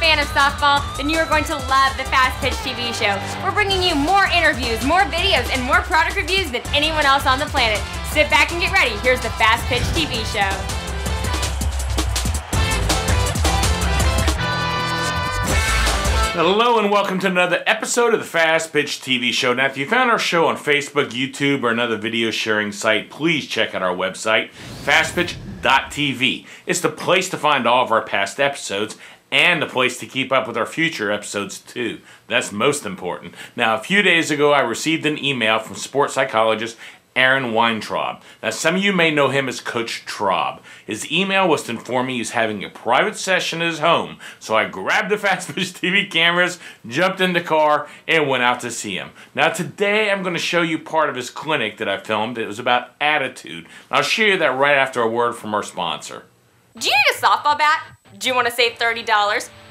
fan of softball, then you are going to love the Fastpitch TV show. We're bringing you more interviews, more videos, and more product reviews than anyone else on the planet. Sit back and get ready. Here's the Fastpitch TV show. Hello and welcome to another episode of the Fastpitch TV show. Now, if you found our show on Facebook, YouTube, or another video sharing site, please check out our website, fastpitch.tv. It's the place to find all of our past episodes and the place to keep up with our future episodes too. That's most important. Now, a few days ago, I received an email from sports psychologist Arron Weintraub. Now, some of you may know him as Coach Traub. His email was to inform me he's having a private session at his home, so I grabbed the Fastpitch TV cameras, jumped in the car, and went out to see him. Now, today I'm going to show you part of his clinic that I filmed. It was about attitude. I'll show you that right after a word from our sponsor. Do you need a softball bat? Do you want to save $30?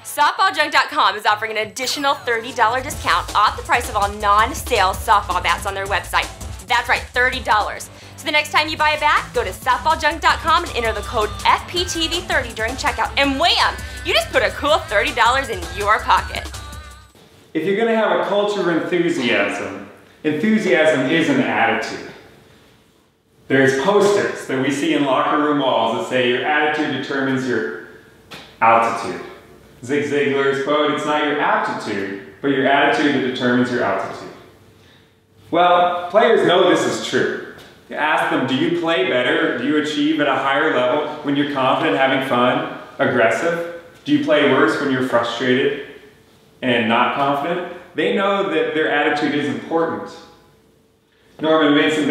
SoftballJunk.com is offering an additional $30 discount off the price of all non-sale softball bats on their website. That's right, $30. So the next time you buy a bat, go to softballjunk.com and enter the code FPTV30 during checkout, and wham! You just put a cool $30 in your pocket. If you're going to have a culture of enthusiasm, enthusiasm is an attitude. There's posters that we see in locker room walls that say your attitude determines your altitude. Zig Ziglar's quote, it's not your aptitude, but your attitude that determines your altitude. Well, players know this is true. You ask them, do you play better? Do you achieve at a higher level when you're confident, having fun, aggressive? Do you play worse when you're frustrated and not confident? They know that their attitude is important. Norman Vincent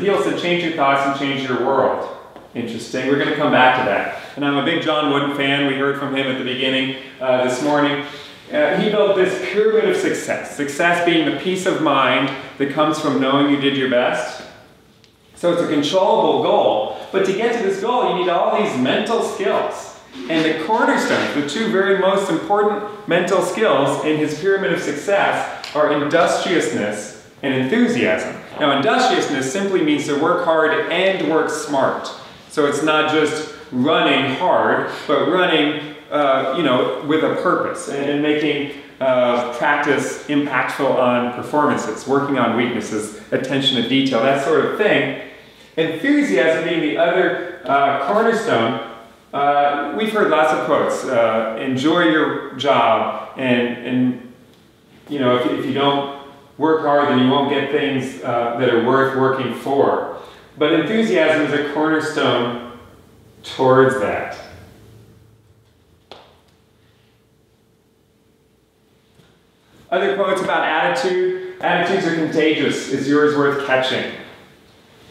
Peale said, change your thoughts and change your world. Interesting. We're going to come back to that. And I'm a big John Wooden fan. We heard from him at the beginning this morning. He built this pyramid of success. Success being the peace of mind that comes from knowing you did your best. So it's a controllable goal. But to get to this goal, you need all these mental skills. And the cornerstones, the two very most important mental skills in his pyramid of success are industriousness and enthusiasm. Now, industriousness simply means to work hard and work smart. So it's not just running hard, but running with a purpose and making practice impactful on performances, working on weaknesses, attention to detail, that sort of thing. Enthusiasm being the other cornerstone. We've heard lots of quotes. Enjoy your job, and if you don't work hard, then you won't get things that are worth working for. But enthusiasm is a cornerstone towards that. Other quotes about attitude. Attitudes are contagious. Is yours worth catching?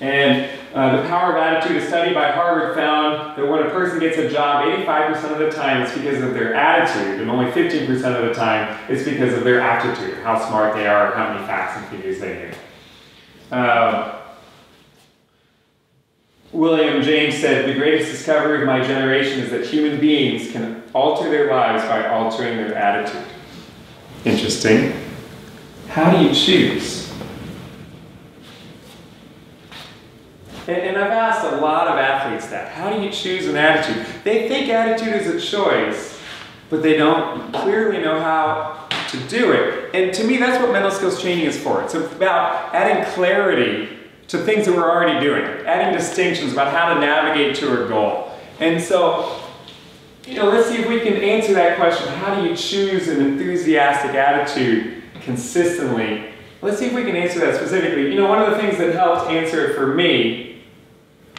And the power of attitude, a study by Harvard found that when a person gets a job, 85% of the time it's because of their attitude, and only 15% of the time it's because of their aptitude, how smart they are, how many facts and figures they know. William James said, the greatest discovery of my generation is that human beings can alter their lives by altering their attitude. Interesting. How do you choose? And I've asked a lot of athletes that. How do you choose an attitude? They think attitude is a choice, but they don't clearly know how to do it. And to me, that's what mental skills training is for. It's about adding clarity to things that we're already doing, adding distinctions about how to navigate to a goal. And so, let's see if we can answer that question. How do you choose an enthusiastic attitude consistently? Let's see if we can answer that specifically. One of the things that helped answer it for me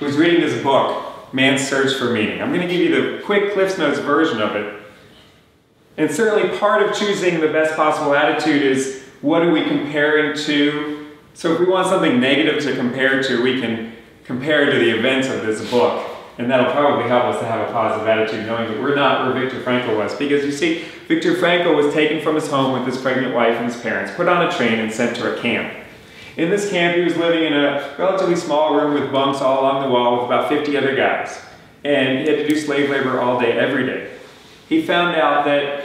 was reading this book, Man's Search for Meaning. I'm going to give you the quick Cliff's Notes version of it. And certainly part of choosing the best possible attitude is, what are we comparing to? So if we want something negative to compare to, we can compare to the events of this book. And that'll probably help us to have a positive attitude, knowing that we're not where Viktor Frankl was. Because you see, Viktor Frankl was taken from his home with his pregnant wife and his parents, put on a train and sent to a camp. In this camp, he was living in a relatively small room with bunks all along the wall with about 50 other guys. And he had to do slave labor all day, every day. He found out that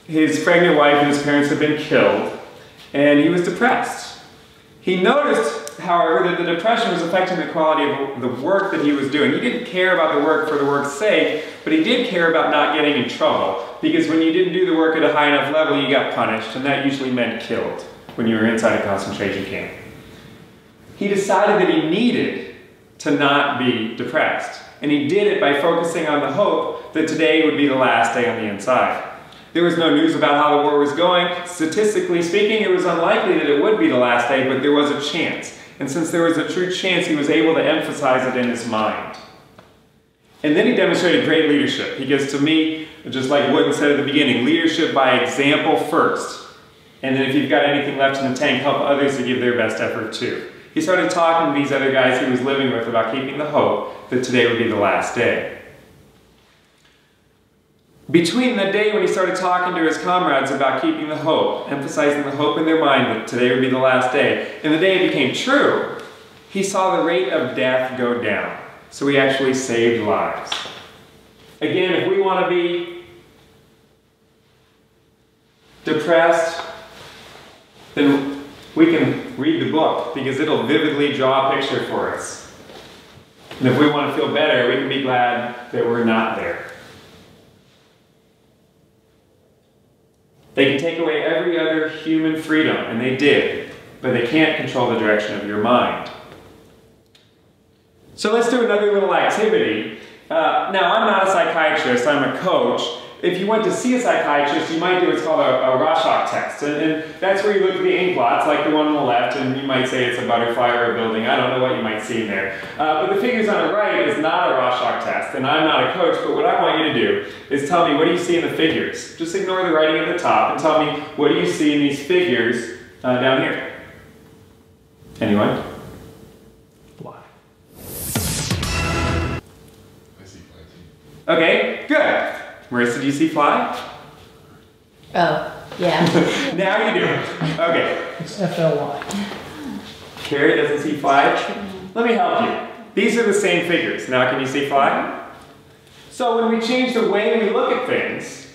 his pregnant wife and his parents had been killed, and he was depressed. He noticed, however, that the depression was affecting the quality of the work that he was doing. He didn't care about the work for the work's sake, but he did care about not getting in trouble. Because when you didn't do the work at a high enough level, you got punished, and that usually meant killed when you were inside a concentration camp. He decided that he needed to not be depressed. And he did it by focusing on the hope that today would be the last day on the inside. There was no news about how the war was going. Statistically speaking, it was unlikely that it would be the last day, but there was a chance. And since there was a true chance, he was able to emphasize it in his mind. And then he demonstrated great leadership. Because to me, just like Wooden said at the beginning, leadership by example first. And then if you've got anything left in the tank, help others to give their best effort too. He started talking to these other guys he was living with about keeping the hope that today would be the last day. Between the day when he started talking to his comrades about keeping the hope, emphasizing the hope in their mind that today would be the last day, and the day it became true, he saw the rate of death go down. So he actually saved lives. Again, if we want to be depressed, then we can read the book because it'll vividly draw a picture for us. And if we want to feel better, we can be glad that we're not there. They can take away every other human freedom, and they did, but they can't control the direction of your mind. So let's do another little activity. Now, I'm not a psychiatrist, I'm a coach. If you went to see a psychiatrist, you might do what's called a Rorschach test. And that's where you look at the ink blots, like the one on the left, and you might say it's a butterfly or a building. I don't know what you might see in there. But the figures on the right is not a Rorschach test, and I'm not a coach, but what I want you to do is tell me, what do you see in the figures? Just ignore the writing at the top and tell me, what do you see in these figures down here? Anyone? Fly. I see fly too. Okay, good. Marissa, do you see fly? Oh, yeah. Now you do. Okay. It's FLY. Carrie doesn't see fly. Let me help you. These are the same figures. Now can you see fly? So when we change the way we look at things,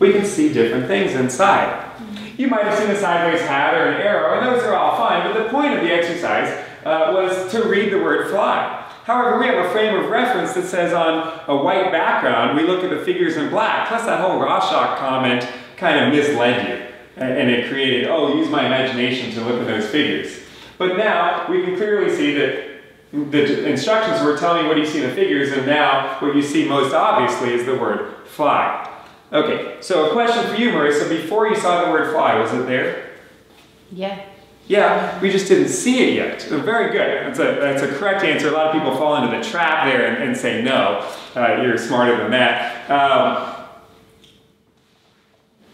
we can see different things inside. You might have seen a sideways hat or an arrow, and those are all fine, but the point of the exercise was to read the word fly. However, we have a frame of reference that says on a white background, we look at the figures in black, plus that whole Rorschach comment kind of misled you. And it created, oh, use my imagination to look at those figures. But now, we can clearly see that the instructions were telling you what you see in the figures, and now what you see most obviously is the word fly. Okay, so a question for you, Marissa. Before you saw the word fly, was it there? Yeah. Yeah, we just didn't see it yet. Very good. That's a correct answer. A lot of people fall into the trap there and say no. You're smarter than that.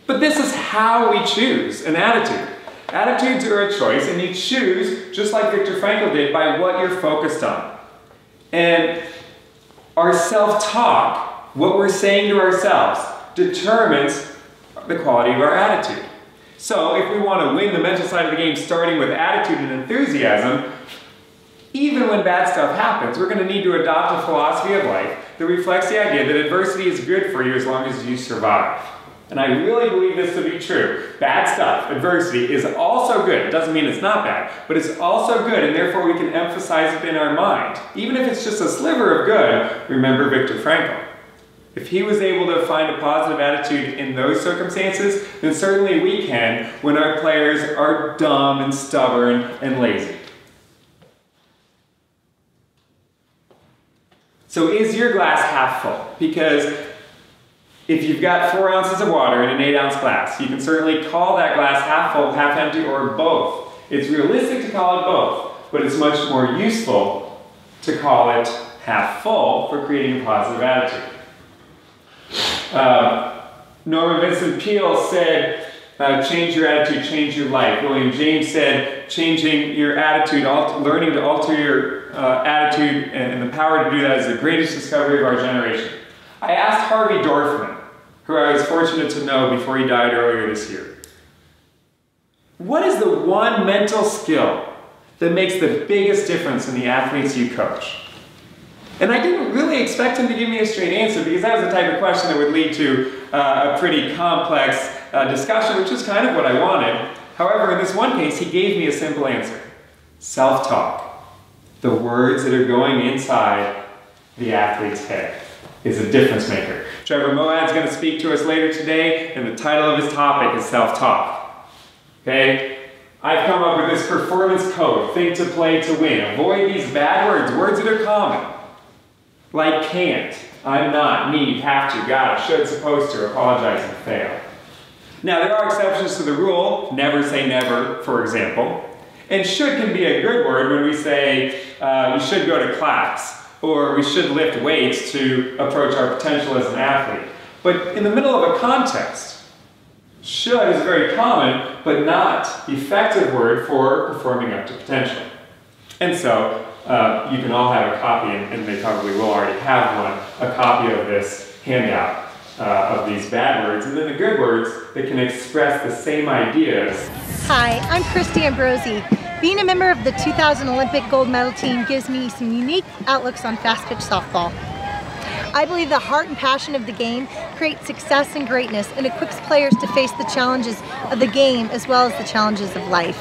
But this is how we choose an attitude. Attitudes are a choice, and you choose, just like Viktor Frankl did, by what you're focused on. And our self-talk, what we're saying to ourselves, determines the quality of our attitude. So if we want to win the mental side of the game starting with attitude and enthusiasm, even when bad stuff happens, we're going to need to adopt a philosophy of life that reflects the idea that adversity is good for you as long as you survive. And I really believe this to be true. Bad stuff, adversity, is also good. It doesn't mean it's not bad, but it's also good, and therefore we can emphasize it in our mind. Even if it's just a sliver of good, remember Viktor Frankl. If he was able to find a positive attitude in those circumstances, then certainly we can when our players are dumb and stubborn and lazy. So is your glass half full? Because if you've got 4 ounces of water in an 8-ounce glass, you can certainly call that glass half full, half empty, or both. It's realistic to call it both, but it's much more useful to call it half full for creating a positive attitude. Norman Vincent Peale said, change your attitude, change your life. William James said, changing your attitude, learning to alter your attitude and the power to do that is the greatest discovery of our generation. I asked Harvey Dorfman, who I was fortunate to know before he died earlier this year, what is the one mental skill that makes the biggest difference in the athletes you coach? And I didn't really expect him to give me a straight answer because that was the type of question that would lead to a pretty complex discussion, which is kind of what I wanted. However, in this one case, he gave me a simple answer. Self-talk. The words that are going inside the athlete's head is a difference maker. Trevor Moad's going to speak to us later today, and the title of his topic is self-talk. Okay? I've come up with this performance code, think to play to win. Avoid these bad words, words that are common. Like can't, I'm not, need, have to, gotta, should, supposed to, apologize, and fail. Now there are exceptions to the rule, never say never, for example. And should can be a good word when we say you should go to class, or we should lift weights to approach our potential as an athlete. But in the middle of a context, should is a very common, but not effective word for performing up to potential. And so, you can all have a copy, and they probably will already have one, a copy of this handout of these bad words, and then the good words that can express the same ideas. Hi, I'm Christy Ambrosi. Being a member of the 2000 Olympic gold medal team gives me some unique outlooks on fast pitch softball. I believe the heart and passion of the game creates success and greatness and equips players to face the challenges of the game as well as the challenges of life.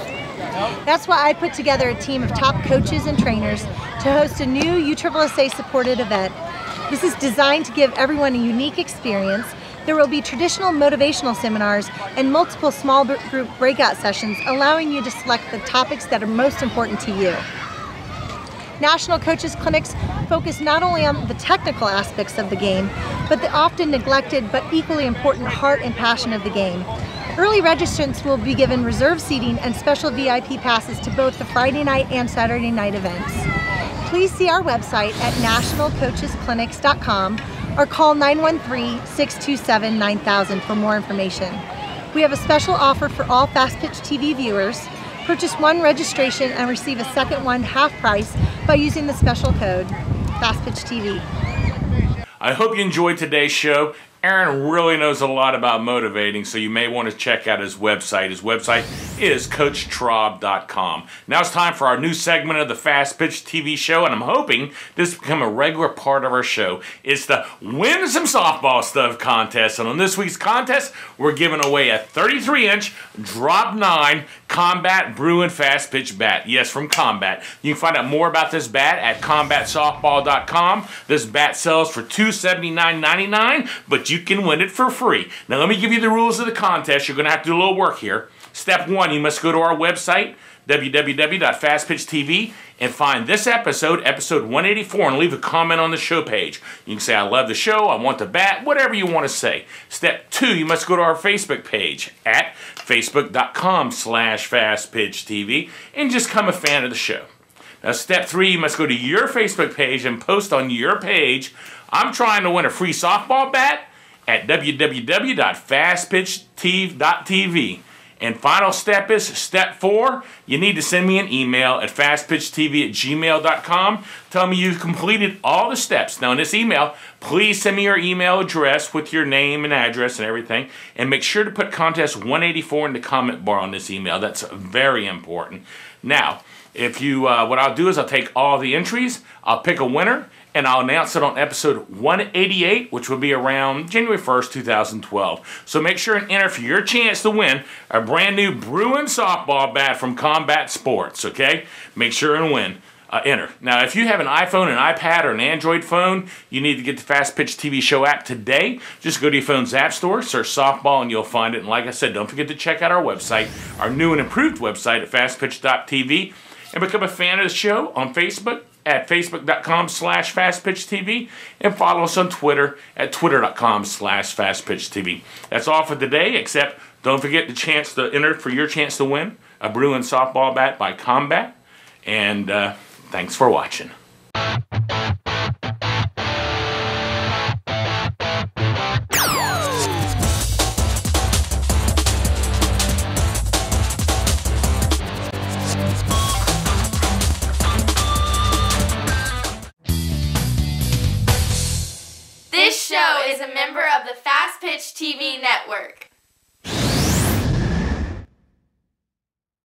That's why I put together a team of top coaches and trainers to host a new USSSA supported event. This is designed to give everyone a unique experience. There will be traditional motivational seminars and multiple small group breakout sessions, allowing you to select the topics that are most important to you. National Coaches Clinics focus not only on the technical aspects of the game, but the often neglected but equally important heart and passion of the game. Early registrants will be given reserved seating and special VIP passes to both the Friday night and Saturday night events. Please see our website at nationalcoachesclinics.com or call 913-627-9000 for more information. We have a special offer for all Fastpitch TV viewers. Purchase one registration and receive a second one half price by using the special code Fastpitch TV. I hope you enjoyed today's show. Arron really knows a lot about motivating, so you may want to check out his website. His website is CoachTraub.com. Now it's time for our new segment of the Fast Pitch TV show, and I'm hoping this will become a regular part of our show. It's the Win Some Softball Stuff contest, and on this week's contest, we're giving away a 33-inch Drop 9 Combat Bruin Fast Pitch bat. Yes, from Combat. You can find out more about this bat at CombatSoftball.com. This bat sells for $279.99, but you can win it for free. Now let me give you the rules of the contest. You're going to have to do a little work here. Step 1, you must go to our website, www.fastpitchtv, and find this episode, episode 184, and leave a comment on the show page. You can say, I love the show, I want the bat, whatever you want to say. Step 2, you must go to our Facebook page at facebook.com/fastpitchtv and just become a fan of the show. Now step 3, you must go to your Facebook page and post on your page, I'm trying to win a free softball bat at www.fastpitchtv.tv. And final step is step 4, you need to send me an email at fastpitchtv@gmail.com. Tell me you've completed all the steps. Now in this email, please send me your email address with your name and address and everything. And make sure to put contest 184 in the comment bar on this email. That's very important. Now, if you, what I'll do is I'll take all the entries, I'll pick a winner, and I'll announce it on episode 188, which will be around January 1st, 2012. So make sure and enter for your chance to win a brand new Bruin softball bat from Combat Sports, okay? Make sure and enter. Now, if you have an iPhone, an iPad, or an Android phone, you need to get the Fast Pitch TV show app today. Just go to your phone's app store, search softball, and you'll find it. And like I said, don't forget to check out our website, our new and improved website at fastpitch.tv, and become a fan of the show on Facebook at facebook.com/fastpitchtv, and follow us on Twitter at twitter.com/fastpitchtv. That's all for today, except don't forget the chance to enter for your chance to win a Bruin softball bat by Combat. And thanks for watching. This show is a member of the Fastpitch TV network.